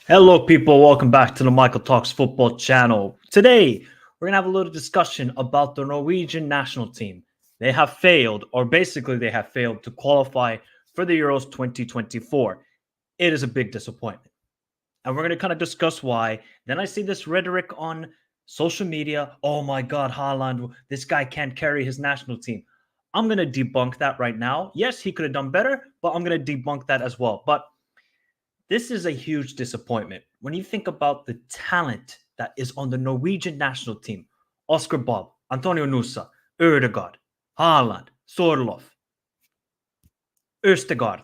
Hello, people. Welcome back to the Michael Talks Football channel. Today, we're going to have a little discussion about the Norwegian national team. They have failed, or basically, they have failed to qualify for the Euros 2024. It is a big disappointment. And we're going to kind of discuss why. Then I see this rhetoric on social media. Oh my God, Haaland, this guy can't carry his national team. I'm going to debunk that right now. Yes, he could have done better, but I'm going to debunk that as well. But this is a huge disappointment when you think about the talent that is on the Norwegian national team. Oscar Bob, Antonio Nusa, Ødegaard, Haaland, Sorloth, Østegard.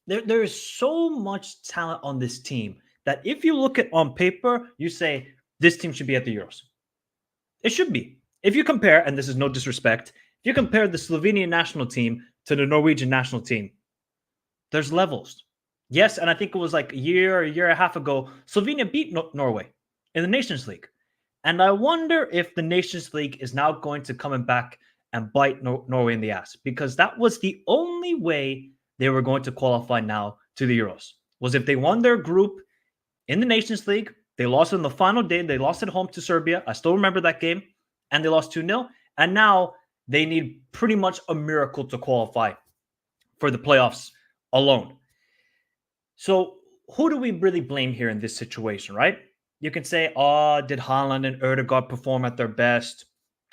There is so much talent on this team that if you look at on paper, you say this team should be at the Euros. It should be. If you compare, and this is no disrespect, if you compare the Slovenian national team to the Norwegian national team, there's levels. Yes, and I think it was like a year and a half ago, Slovenia beat Norway in the Nations League. And I wonder if the Nations League is now going to come back and bite Norway in the ass, because that was the only way they were going to qualify now to the Euros, was if they won their group in the Nations League. They lost in the final day. They lost at home to Serbia. I still remember that game. And they lost 2-0. And now they need pretty much a miracle to qualify for the playoffs alone. So who do we really blame here in this situation, right? You can say, did Haaland and Ødegaard perform at their best?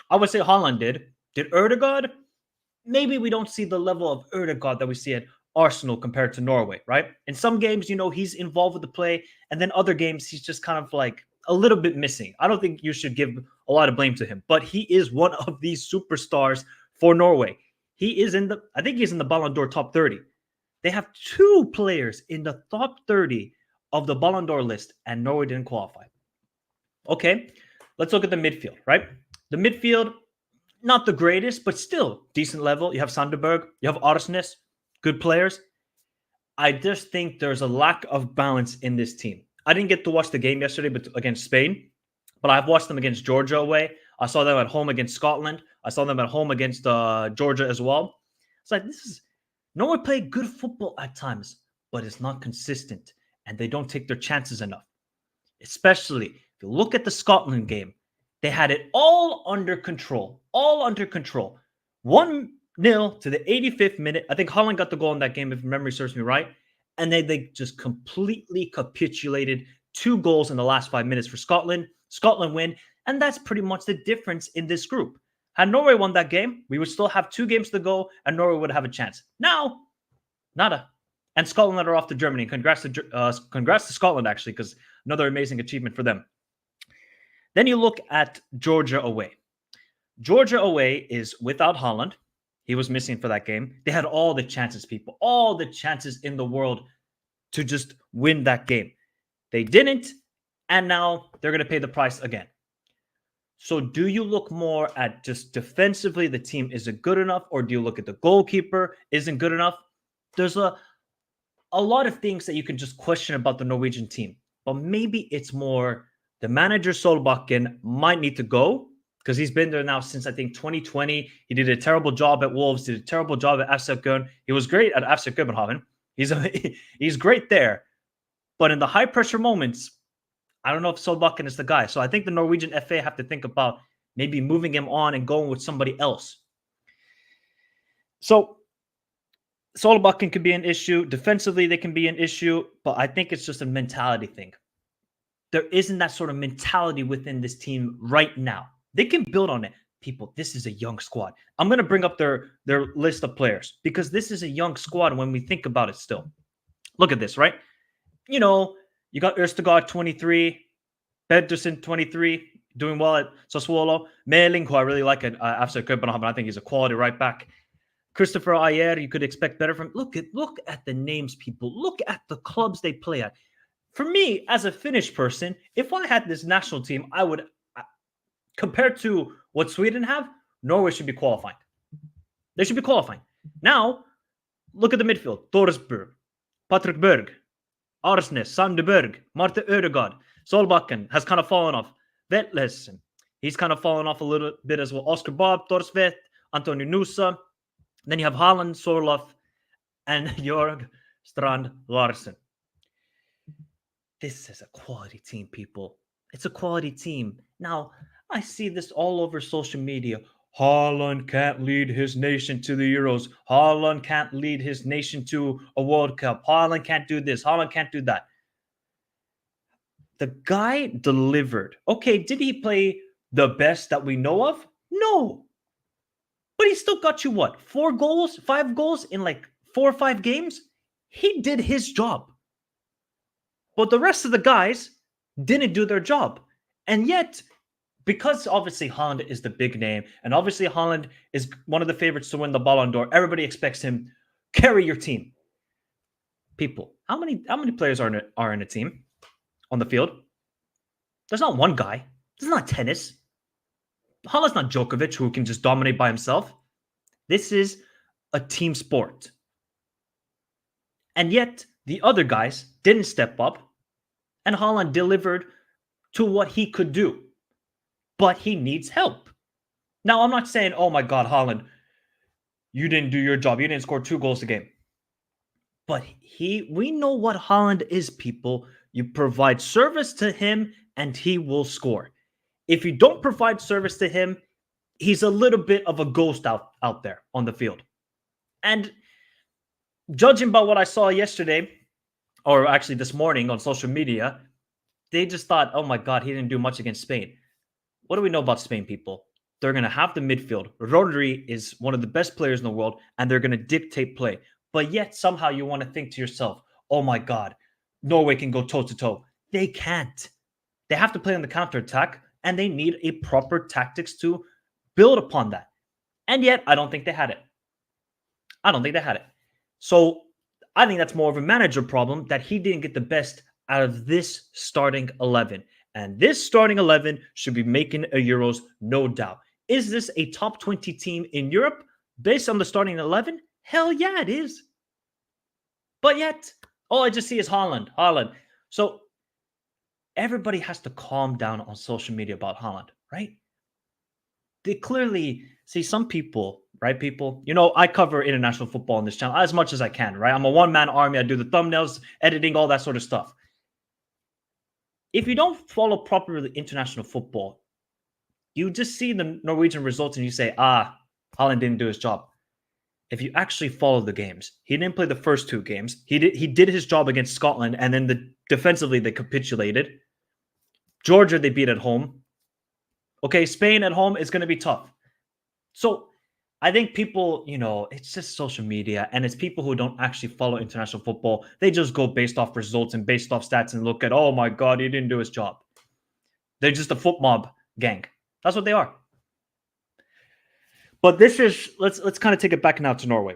I would say Haaland did. Did Ødegaard? Maybe we don't see the level of Ødegaard that we see at Arsenal compared to Norway, right? In some games, he's involved with the play, and then other games, he's just kind of like a little bit missing. I don't think you should give a lot of blame to him, but he is one of these superstars for Norway. I think he's in the Ballon d'Or top 30. They have two players in the top 30 of the Ballon d'Or list, and Norway didn't qualify. Okay, let's look at the midfield, right? The midfield, not the greatest, but still decent level. You have Sanderberg, you have Arsnes, good players. I just think there's a lack of balance in this team. I didn't get to watch the game yesterday against Spain, but I've watched them against Georgia away. I saw them at home against Scotland. I saw them at home against Georgia as well. It's like, Norway play good football at times, but it's not consistent, and they don't take their chances enough. Especially if you look at the Scotland game, they had it all under control. 1-0 to the 85th minute. I think Haaland got the goal in that game, if memory serves me right. And they just completely capitulated. 2 goals in the last 5 minutes for Scotland. Scotland win, and that's pretty much the difference in this group. Had Norway won that game, we would still have 2 games to go, and Norway would have a chance. Now, nada. And Scotland are off to Germany. Congrats to Scotland, actually, because another amazing achievement for them. Then you look at Georgia away. Georgia away is without Haaland. He was missing for that game. They had all the chances, people. All the chances in the world to just win that game. They didn't, and now they're going to pay the price again. So do you look more at just defensively, the team isn't good enough, or do you look at the goalkeeper isn't good enough? There's a lot of things that you can just question about the Norwegian team, but maybe it's more the manager Solbakken might need to go, because he's been there now since, I think, 2020. He did a terrible job at Wolves, did a terrible job at FC Köln. He was great at FC Copenhagen. He's great there. But in the high-pressure moments, I don't know if Solbakken is the guy. So I think the Norwegian FA have to think about maybe moving him on and going with somebody else. So Solbakken could be an issue. Defensively, they can be an issue. But I think it's just a mentality thing. There isn't that sort of mentality within this team right now. They can build on it. People, this is a young squad. I'm going to bring up their list of players, because this is a young squad when we think about it still. Look at this, right? You got Østegard, 23. Pedersen, 23. Doing well at Sassuolo. Meling, who I really like at FC Copenhagen. I think he's a quality right back. Christopher Ayer, you could expect better from. Look at the names, people. Look at the clubs they play at. For me, as a Finnish person, if I had this national team, I would, compared to what Sweden have, Norway should be qualifying. They should be qualifying. Now, look at the midfield. Thorsberg, Patrick Berg, Arsnes, Sanderberg, Marte Ødegaard. Solbakken has kind of fallen off. Vetlesen, he's kind of fallen off a little bit as well. Oscar Bob, Torsvet, Antonio Nusa. Then you have Haaland, Sorloth, and Jörg Strand Larsen. This is a quality team, people. It's a quality team. Now, I see this all over social media. Haaland can't lead his nation to the Euros. Haaland can't lead his nation to a World Cup. Haaland can't do this. Haaland can't do that. The guy delivered. Okay, did he play the best that we know of? No. But he still got you what? 4 goals, 5 goals in like 4 or 5 games? He did his job. But the rest of the guys didn't do their job. And yet, because obviously Haaland is the big name, and obviously Haaland is one of the favorites to win the Ballon d'Or, everybody expects him carry your team. People, how many players are in a team on the field? There's not one guy. This is not tennis. Haaland's not Djokovic who can just dominate by himself. This is a team sport. And yet, the other guys didn't step up, and Haaland delivered to what he could do. But he needs help. Now, I'm not saying, oh my God, Haaland, you didn't do your job. You didn't score 2 goals a game. But we know what Haaland is, people. You provide service to him, and he will score. If you don't provide service to him, he's a little bit of a ghost out there on the field. And judging by what I saw yesterday, or actually this morning on social media, they just thought, oh my God, he didn't do much against Spain. What do we know about Spain, people? They're going to have the midfield. Rodri is one of the best players in the world, and they're going to dictate play. But yet, somehow you want to think to yourself, oh my God, Norway can go toe-to-toe. They can't. They have to play on the counterattack, and they need a proper tactics to build upon that. And yet, I don't think they had it. So I think that's more of a manager problem that he didn't get the best out of this starting 11. And this starting 11 should be making a Euros, no doubt. Is this a top 20 team in Europe based on the starting 11? Hell yeah, it is. But yet, all I just see is Haaland. So everybody has to calm down on social media about Haaland, right? They clearly see some people, right? People, I cover international football on this channel as much as I can, right? I'm a one-man army. I do the thumbnails, editing, all that sort of stuff. If you don't follow properly international football, you just see the Norwegian results and you say, Haaland didn't do his job. If you actually follow the games, he didn't play the first 2 games. He did his job against Scotland, and then defensively they capitulated. Georgia they beat at home. Okay, Spain at home is going to be tough. So I think people, it's just social media, and it's people who don't actually follow international football. They just go based off results and based off stats and look at, oh my God, he didn't do his job. They're just a foot mob gang. That's what they are. But this is, let's kind of take it back now to Norway.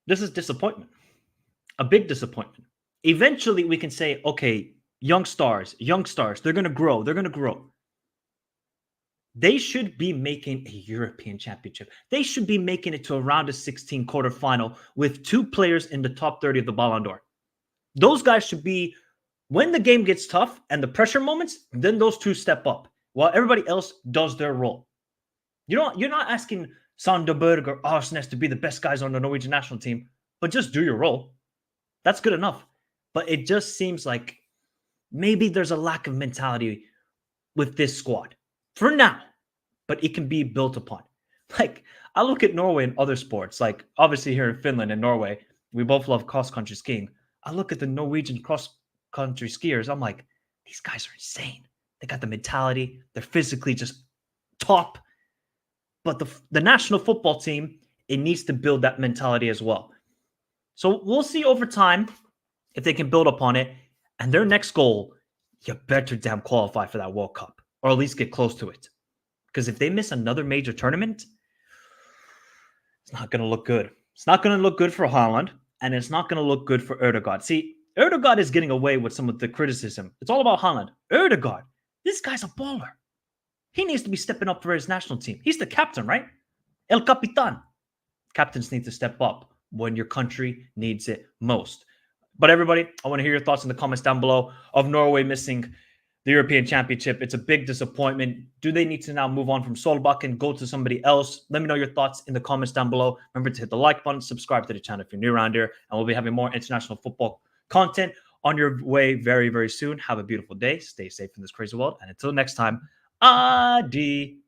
This is disappointment. A big disappointment. Eventually we can say, okay, young stars, they're going to grow. They should be making a European championship. They should be making it to a round of 16 quarterfinal with 2 players in the top 30 of the Ballon d'Or. Those guys should be, when the game gets tough and the pressure moments, then those 2 step up while everybody else does their role. You're not asking Sanderberg or Arsnes to be the best guys on the Norwegian national team, but just do your role. That's good enough. But it just seems like maybe there's a lack of mentality with this squad for now, but it can be built upon. Like, I look at Norway and other sports, like obviously here in Finland and Norway, we both love cross-country skiing. I look at the Norwegian cross-country skiers. I'm like, these guys are insane. They got the mentality. They're physically just top. But the national football team, it needs to build that mentality as well. So we'll see over time if they can build upon it. And their next goal, you better damn qualify for that World Cup, or at least get close to it. Because if they miss another major tournament, it's not going to look good. It's not going to look good for Haaland, and it's not going to look good for Ødegaard. See, Ødegaard is getting away with some of the criticism. It's all about Haaland. Ødegaard, this guy's a baller. He needs to be stepping up for his national team. He's the captain, right? El Capitan. Captains need to step up when your country needs it most. But everybody, I want to hear your thoughts in the comments down below of Norway missing the European Championship. It's a big disappointment. Do they need to now move on from Solbakken and go to somebody else? Let me know your thoughts in the comments down below. Remember to hit the like button, subscribe to the channel if you're new around here, and we'll be having more international football content on your way very, very soon. Have a beautiful day. Stay safe in this crazy world. And until next time, adi.